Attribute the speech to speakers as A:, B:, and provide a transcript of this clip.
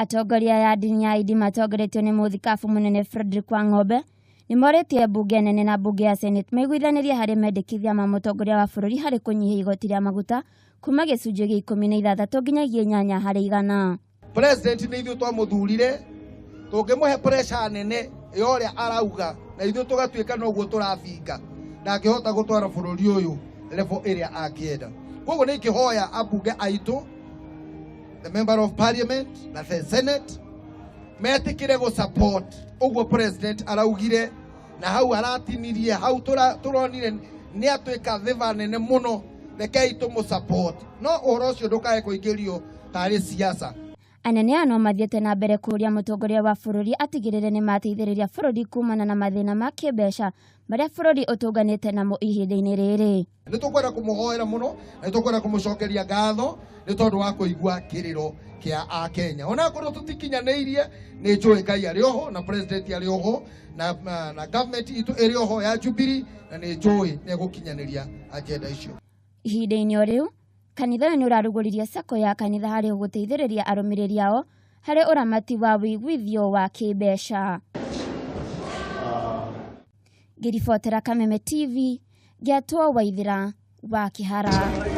A: Atongoria ya ndini ya Idi matongoretio nĩ mũthikabu mũnene Frederick Wang'ombe nĩ morĩtie mbunge nene na mbunge ya Senate maiguithanirie harĩ mendekithia ma mũtongoria wa bũrũri harĩ kũnyihia igoti rĩa maguta kuma gĩcunjĩ gĩa 16 nginyagia 8 harĩ igana.
B: President nĩ ithuĩ twamũthurire tũngĩmũhe pressure nene yoria arauga na ithuĩ tũgatuĩka noguo tũrafinga ndangĩhota gũtwara bũrũri ũyũ level ĩrĩa angĩenda. Koguo nĩ ingĩhoya ambunge aitũ, the member of parliament na the senate metikire go support uguo president araugire na hau aratinirie hau turonire ni atuika thiva nene muno rekei tumu support no uhoro ucio ndukae kuingĩrio tarĩ siasa.
A: Anene ano mathiĩte na mbere kũria mũtongoria wa bũrũri atigĩrĩre nĩ mateithĩrĩria bũrũri kumana na mathĩna ma kĩmbeca marĩa bũrũri ũtũnganĩte namo ihinda-inĩ rĩrĩ.
B: Nĩ tũkwenda kũmũhoera mũno na tũkwenda kũmũcokeria ngatho nĩ tondũ wa kũigua kĩrĩro kĩa Akenya. Ona korwo tũtikinyanĩirie nĩ njũĩ Ngai arĩ oho na president arĩ oho na government itũ ĩrĩ oho ya Jubilee na nĩ njũĩ nĩ gũkinyanĩria agenda icio.
A: Ihinda-inĩ o rĩu kanitha nĩ ũrarugũririe sako ya kanitha harĩ gũteithĩrĩria arũmĩrĩri ao harĩ ũramati wa wĩiguithio wa kĩmbeca. Ngĩribotera Kameme TV, Ngĩatwo Waithĩra wa Kĩhara.